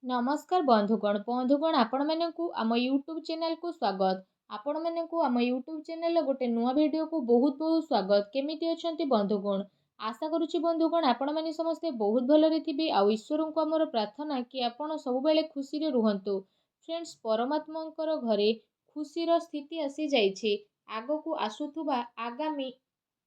नमस्कार बंधुगण आपण मानकु आम यूट्यूब चैनल को स्वागत। आपण मानकु आम यूट्यूब चैनल गोटे नुआ वीडियो को बहुत बहुत स्वागत। केमिति अछंती बंधुगण? आशा करुछि बंधुगण आपण माने समस्ते बहुत भलरे थिबे। आ ईश्वर को हमर प्रार्थना कि आपण सब बेले खुशी रे रुहंतु। फ्रेंड्स, परमात्मांकर घरे खुशीर स्थिति आसी जाइछि। आगो को आसुथुबा आगामी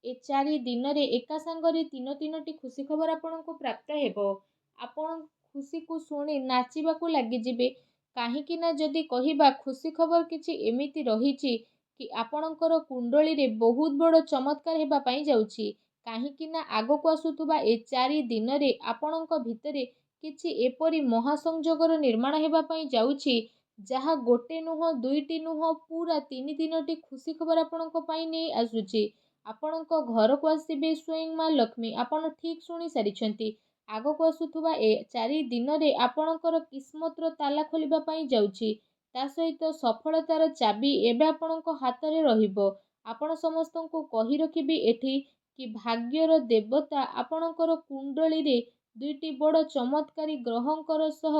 ए 4 दिन रे एका संगरे तीनोटी खुशी खबर आपण को प्राप्त हेबो। आपण खुशी को शुणी नाचिबाकू लागिजिबे। काहींकि ना जदि कहिबा खुशी खबर किछि एमिति रहिछि कि आपणकर कुंडली रे बहुत बड़ चमत्कार हेबा पई जाउछि। काहींकि ना आगो को आसुथुबा ए 4 दिन रे आपणक भितरे किछि एपरि महासंजोगर निर्माण हेबा पई जाउछि जहा गोटे नुह दुईटी नुह पूरा 3 खुशी खबर आपणक पई नै आसुछि। आपणक घर को आसीबे स्वयं मां लक्ष्मी। आपण ठीक सुनी सारिछंती। आगो को आसुथुबा ए 4 दिन रे आपणकर किस्मतर ताला खोलिबा पई जाउछि। ता सहित सफलतार चाबी एबे आपणक हाथ रे रहिबो। आपण समस्तंको कहि रखिबी एठी कि भाग्यर देवता आपणकर कुंडली रे दुईटी बड़ चमत्कारी ग्रहंकर सह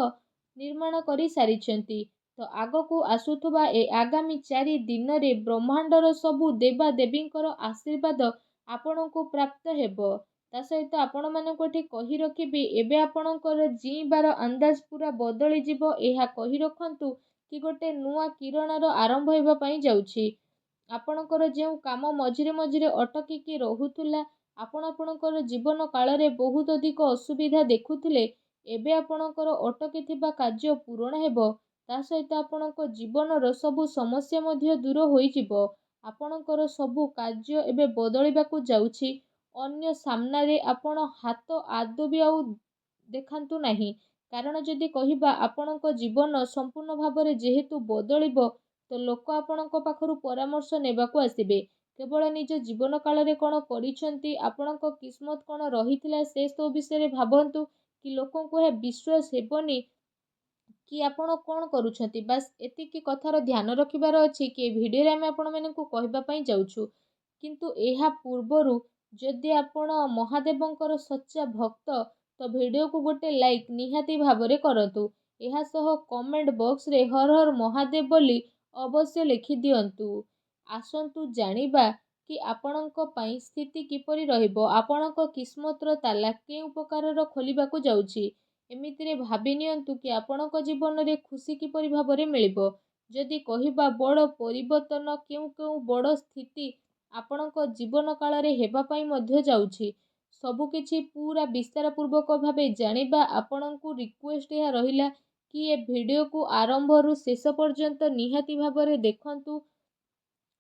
निर्माण करि सारिछंती। तो आगो को आसुथुबा ए आगामी 4 दिन रे ब्रह्मांडर सबु देवा देवींकर आशीर्वाद आपणको प्राप्त हेबो। ता सहित आपण मानक एठी कहि रखिबी एबे आपणकर जीवार अंदाज पूरा बदली जिवो। एहा कहि रखंतु कि गोटे नुआ किरणर आरंभ हेबा पई जाउछि। आपणकर जेउ काम मझिरे मझिरे अटकिकी रहुतुला, आपणकर जीवन काल रे बहुत अधिक असुविधा देखुथिले, एबे आपणकर अटकी थिबा कार्य पूर्ण हेबो। ता सहित आपणक जीवनर सबु समस्या मध्य दूर होई जिवो। आपणकर सबु कार्य एबे बदलिबाकू जाउछि। अन्य सामना रे आपण हाथ आदो भी आउ देखांतु नाही। कारण जदि कहिबा आपणक जीवन संपूर्ण भाबरे जेहेतु बदलिबो तो लोक आपणक पाखरु परामर्श नेबाकू आसिबे। केवल निज जीवन काल रे कोन करिसंती, आपणक किस्मत कोन रहिथिला से सब विषय भाबंतु कि लोकों को हे विश्वास हेबनी कि आपण कोन करूछंती। बस एतिकी कथार ध्यान रखिबार अछि कि वीडियो रे हम आपण मानकू कहबा पई जाउछु। किंतु एहा पूर्वरु जदि आपण महादेवंकर सच्चा भक्त तो वीडियो को गोटे लाइक निहाती भाबरे करतु। एहा सह कमेंट बॉक्स रे हर हर महादेव बोली अवश्य लिखि दियंतु। आसंतु जानिबा कि आपणक पई स्थिति किपरि रहिबो, आपणक किस्मतर ताला केउ प्रकारर खोलिबाकू जाउछि। एमितिरे भाबि नियंतु कि आपणक जीवन रे खुशी किपरि भाबरे मिलिबो। जदि कहिबा बड़ परिवर्तन केउ केउ बड़ स्थिति आपणक जीवन काल रे हेबा पई मध्य जाउछि। सबु किछि पूरा विस्तार पूर्वक भाबे जानिबा आपणकू रिक्वेस्ट या रहिला कि ए वीडियो को आरंभ रु शेष पर्यंत निहाती भाबरे देखंतु।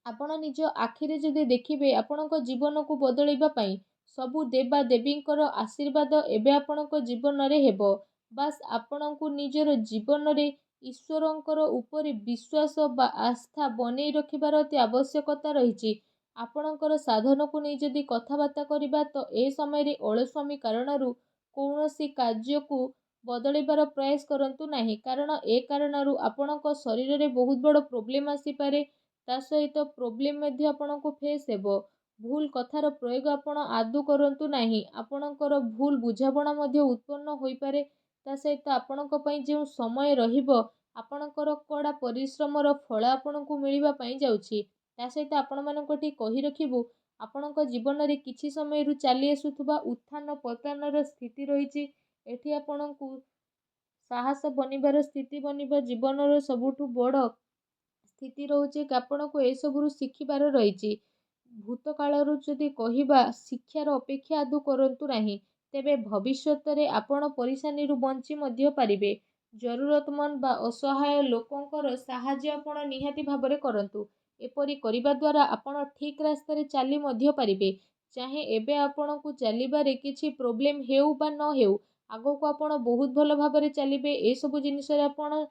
आपण निज आखिरे जदि देखिबे आपणक जीवन को बदलैबा पई सबु देवा देवींकर आशीर्वाद एबे आपणक जीवन रे हेबो। बास आपणकू निजर जीवन रे ईश्वरंकर ऊपर विश्वास बा आस्था बनै रखिबार अति आवश्यकता रहिछि। आपणकर साधन को नै जदि कथाबार्ता करिबा तो ए समय रे अलस्वामी कारणरू कौनसी कार्य को बदलैबार प्रयास करंतु नाही। कारण ए कारणरू आपणक शरीर रे बहुत बड़ प्रॉब्लम आसी पारे। ता सहित प्रॉब्लम मध्ये आपणको फेस हेबो। भूल कथार प्रयोग आपण आदु करंतु नाही। आपणकर भूल बुझाबणा मध्ये उत्पन्न होई पारे। ता सहित आपणक पई जे समय रहिबो आपणकर कड़ा परिश्रमर फल आपणको मिलिबा पई जाउछि। ता सहित आपण मानक ठी कहि रखिबु आपणक जीवन रे किछि समय रु चाली आसुथुबा उत्थान पतनर स्थिति रहिछि। एठी आपणको साहस बनिबार स्थिति बनिबा जीवनर सबुठु बड़ स्थिति रहउछि कि आपणको ए सबरु शिखिबार रहिछि। भूत कालरू जदि कहिबा शिक्षार अपेक्षा आदु करंतु नाही, तेबे भविष्यत रे आपण परिसानी रु बंची मध्य पारिबे। जरूरतमंद बा असहाय लोकंकर साहाय्य आपण निहाती भाबरे करंतु। एपरि करिबा द्वारा आपण ठीक रास्ता रे चाली मध्य पारिबे। चाहे एबे आपणकू चलिबारे किछि प्रॉब्लम हेउ बा न हेउ, आगो को आपण बहुत भल भाबरे चलिबे। ए सब जिनिस रे आपण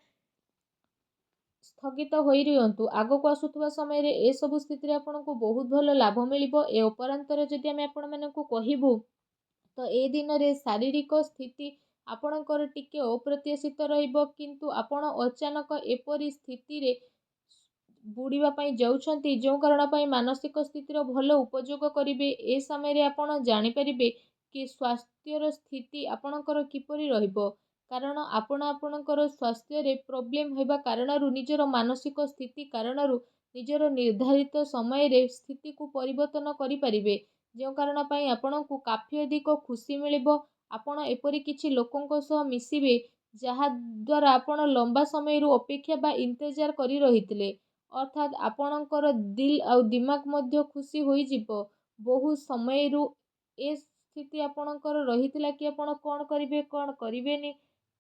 स्थगित होई रियंतु। आगो को आसुथुबा समय रे ए सब स्थिति रे आपणको बहुत भल लाभ मिलिबो। ए उपरांतर जदि हम आपण मानकू कहिबु तो ए दिन रे शारीरिक स्थिति आपणकर टिके अप्रत्याशित रहिबो। किंतु आपण अचानक एपरि स्थिति रे बुड़ीबा पई जाउछंती जो कारण पई मानसिक स्थितिर भल उपयोग करिवे। ए समय रे आपण जानि परिबे कि स्वास्थ्यर स्थिति आपणकर किपरि रहिबो। କାରଣ ଆପଣ ଆପଣଙ୍କର ସ୍ୱାସ୍ଥ୍ୟରେ ପ୍ରୋବ୍ଲେମ୍ ହେବା କାରଣରୁ ନିଜର ମାନସିକ ସ୍ଥିତି କାରଣରୁ ନିଜର ନିର୍ଦ୍ଧାରିତ ସମୟରେ ସ୍ଥିତିକୁ ପରିବର୍ତ୍ତନ କରିପାରିବେ, ଯେଉଁ କାରଣ ପାଇଁ ଆପଣଙ୍କୁ କାଫି ଅଧିକ ଖୁସି ମିଳିବ। ଆପଣ ଏପରି କିଛି ଲୋକଙ୍କ ସହ ମିଶିବେ ଯାହାଦ୍ୱାରା ଆପଣ ଲମ୍ବା ସମୟରୁ ଅପେକ୍ଷା ବା ଇନ୍ତଜାର କରି ରହିଥିଲେ, ଅର୍ଥାତ୍ ଆପଣଙ୍କର ଦିଲ୍ ଆଉ ଦିମାଗ ମଧ୍ୟ ଖୁସି ହୋଇଯିବ। ବହୁ ସମୟରୁ ଏ ସ୍ଥିତି ଆପଣଙ୍କର ରହିଥିଲା କି ଆପଣ କ'ଣ କରିବେ କ'ଣ କରିବେନି,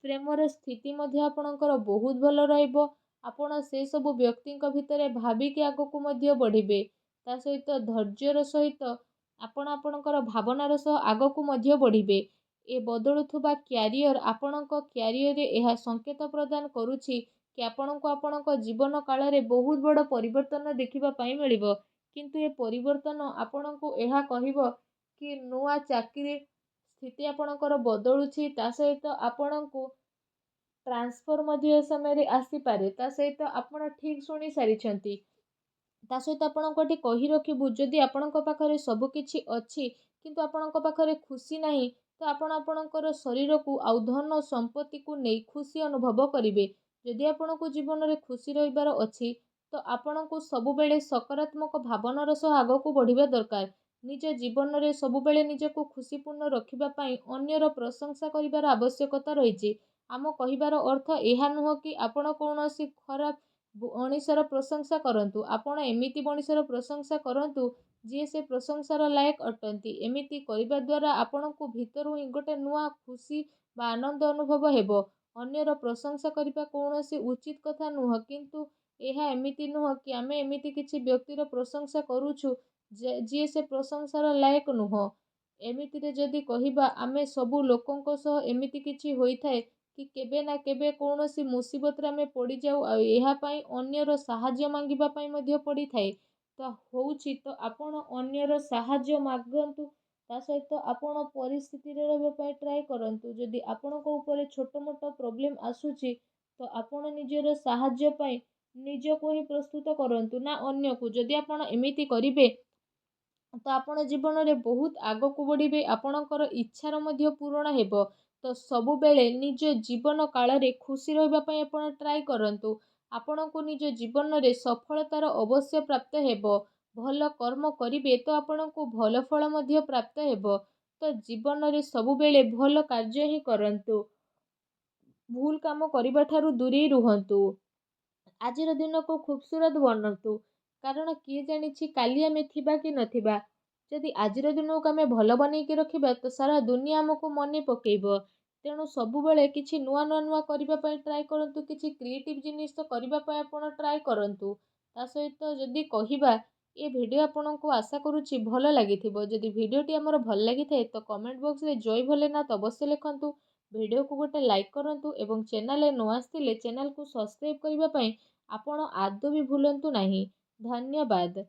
ପ୍ରେମର ସ୍ଥିତି ମଧ୍ୟ ଆପଣଙ୍କର ବହୁତ ଭଲ ରହିବ। ଆପଣ ସେସବୁ ବ୍ୟକ୍ତିଙ୍କ ଭିତରେ ଭାବିକି ଆଗକୁ ମଧ୍ୟ ବଢ଼ିବେ। ତା ସହିତ ଧୈର୍ଯ୍ୟର ସହିତ ଆପଣ ଆପଣଙ୍କର ଭାବନାର ସହ ଆଗକୁ ମଧ୍ୟ ବଢ଼ିବେ। ଏ ବଦଳୁଥିବା କ୍ୟାରିୟର ଆପଣଙ୍କ କ୍ୟାରିୟରରେ ଏହା ସଂକେତ ପ୍ରଦାନ କରୁଛି କି ଆପଣଙ୍କୁ ଆପଣଙ୍କ ଜୀବନ କାଳରେ ବହୁତ ବଡ଼ ପରିବର୍ତ୍ତନ ଦେଖିବା ପାଇଁ ମିଳିବ। କିନ୍ତୁ ଏ ପରିବର୍ତ୍ତନ ଆପଣଙ୍କୁ ଏହା କହିବ କି ନୂଆ ଚାକିରି ସ୍ଥିତି ଆପଣଙ୍କର ବଦଳୁଛି। ତା ସହିତ ଆପଣଙ୍କୁ ଟ୍ରାନ୍ସଫର ମଧ୍ୟ ଏ ସମୟରେ ଆସିପାରେ। ତା ସହିତ ଆପଣ ଠିକ୍ ଶୁଣି ସାରିଛନ୍ତି। ତା ସହିତ ଆପଣଙ୍କୁ ଏଠି କହି ରଖିବୁ, ଯଦି ଆପଣଙ୍କ ପାଖରେ ସବୁ କିଛି ଅଛି କିନ୍ତୁ ଆପଣଙ୍କ ପାଖରେ ଖୁସି ନାହିଁ, ତ ଆପଣ ଆପଣଙ୍କର ଶରୀରକୁ ଆଉ ଧନ ସମ୍ପତ୍ତିକୁ ନେଇ ଖୁସି ଅନୁଭବ କରିବେ। ଯଦି ଆପଣଙ୍କୁ ଜୀବନରେ ଖୁସି ରହିବାର ଅଛି ତ ଆପଣଙ୍କୁ ସବୁବେଳେ ସକାରାତ୍ମକ ଭାବନାର ସହ ଆଗକୁ ବଢ଼ିବା ଦରକାର। ନିଜ ଜୀବନରେ ସବୁବେଳେ ନିଜକୁ ଖୁସିପୂର୍ଣ୍ଣ ରଖିବା ପାଇଁ ଅନ୍ୟର ପ୍ରଶଂସା କରିବାର ଆବଶ୍ୟକତା ରହିଛି। ଆମ କହିବାର ଅର୍ଥ ଏହା ନୁହଁ କି ଆପଣ କୌଣସି ଖରାପ ମଣିଷର ପ୍ରଶଂସା କରନ୍ତୁ। ଆପଣ ଏମିତି ମଣିଷର ପ୍ରଶଂସା କରନ୍ତୁ ଯିଏ ସେ ପ୍ରଶଂସାର ଲାୟକ ଅଟନ୍ତି। ଏମିତି କରିବା ଦ୍ୱାରା ଆପଣଙ୍କୁ ଭିତରୁ ହିଁ ଗୋଟେ ନୂଆ ଖୁସି ବା ଆନନ୍ଦ ଅନୁଭବ ହେବ। ଅନ୍ୟର ପ୍ରଶଂସା କରିବା କୌଣସି ଉଚିତ କଥା ନୁହଁ, କିନ୍ତୁ ଏହା ଏମିତି ନୁହଁ କି ଆମେ ଏମିତି କିଛି ବ୍ୟକ୍ତିର ପ୍ରଶଂସା କରୁଛୁ ଯିଏ ସେ ପ୍ରଶଂସାର ଲାୟକ ନୁହଁ। ଏମିତିରେ ଯଦି କହିବା, ଆମେ ସବୁ ଲୋକଙ୍କ ସହ ଏମିତି କିଛି ହୋଇଥାଏ କି କେବେ ନା କେବେ କୌଣସି ମୁସିବତରେ ଆମେ ପଡ଼ିଯାଉ ଆଉ ଏହା ପାଇଁ ଅନ୍ୟର ସାହାଯ୍ୟ ମାଗିବା ପାଇଁ ମଧ୍ୟ ପଡ଼ିଥାଏ। ତ ଆପଣ ଅନ୍ୟର ସାହାଯ୍ୟ ମାଗନ୍ତୁ। ତା ସହିତ ଆପଣ ପରିସ୍ଥିତିରେ ରହିବା ପାଇଁ ଟ୍ରାଏ କରନ୍ତୁ। ଯଦି ଆପଣଙ୍କ ଉପରେ ଛୋଟ ମୋଟ ପ୍ରୋବ୍ଲେମ୍ ଆସୁଛି ତ ଆପଣ ନିଜର ସାହାଯ୍ୟ ପାଇଁ ନିଜକୁ ହିଁ ପ୍ରସ୍ତୁତ କରନ୍ତୁ, ନା ଅନ୍ୟକୁ। ଯଦି ଆପଣ ଏମିତି କରିବେ ତ ଆପଣ ଜୀବନରେ ବହୁତ ଆଗକୁ ବଢ଼ିବେ। ଆପଣଙ୍କର ଇଚ୍ଛାର ମଧ୍ୟ ପୂରଣ ହେବ। ତ ସବୁବେଳେ ନିଜ ଜୀବନ କାଳରେ ଖୁସି ରହିବା ପାଇଁ ଆପଣ ଟ୍ରାଏ କରନ୍ତୁ। ଆପଣଙ୍କୁ ନିଜ ଜୀବନରେ ସଫଳତାର ଅବଶ୍ୟ ପ୍ରାପ୍ତ ହେବ। ଭଲ କର୍ମ କରିବେ ତ ଆପଣଙ୍କୁ ଭଲ ଫଳ ମଧ୍ୟ ପ୍ରାପ୍ତ ହେବ। ତ ଜୀବନରେ ସବୁବେଳେ ଭଲ କାର୍ଯ୍ୟ ହିଁ କରନ୍ତୁ। ଭୁଲ କାମ କରିବା ଠାରୁ ଦୂରେଇ ରୁହନ୍ତୁ। ଆଜିର ଦିନକୁ ଖୁବସୁରତ ବନାନ୍ତୁ, କାରଣ କିଏ ଜାଣିଛି କାଲି ଆମେ ଥିବା କି ନଥିବା। ଯଦି ଆଜିର ଦିନକୁ ଆମେ ଭଲ ବନେଇକି ରଖିବା ତ ସାରା ଦୁନିଆ ଆମକୁ ମନେ ପକେଇବ। ତେଣୁ ସବୁବେଳେ କିଛି ନୂଆ କରିବା ପାଇଁ ଟ୍ରାଏ କରନ୍ତୁ। କିଛି କ୍ରିଏଟିଭ୍ ଜିନିଷ କରିବା ପାଇଁ ଆପଣ ଟ୍ରାଏ କରନ୍ତୁ। ତା ସହିତ ଯଦି କହିବା, ଏ ଭିଡ଼ିଓ ଆପଣଙ୍କୁ ଆଶା କରୁଛି ଭଲ ଲାଗିଥିବ। ଯଦି ଭିଡ଼ିଓଟି ଆମର ଭଲ ଲାଗିଥାଏ ତ କମେଣ୍ଟ ବକ୍ସରେ ଜୟ ଭୋଲେନାଥ ଅବଶ୍ୟ ଲେଖନ୍ତୁ। ଭିଡ଼ିଓକୁ ଗୋଟେ ଲାଇକ୍ କରନ୍ତୁ ଏବଂ ଚ୍ୟାନେଲରେ ନ ଆସିଥିଲେ ଚ୍ୟାନେଲକୁ ସବସ୍କ୍ରାଇବ୍ କରିବା ପାଇଁ ଆପଣ ଆଦୌ ବି ଭୁଲନ୍ତୁ ନାହିଁ। ଧନ୍ୟବାଦ।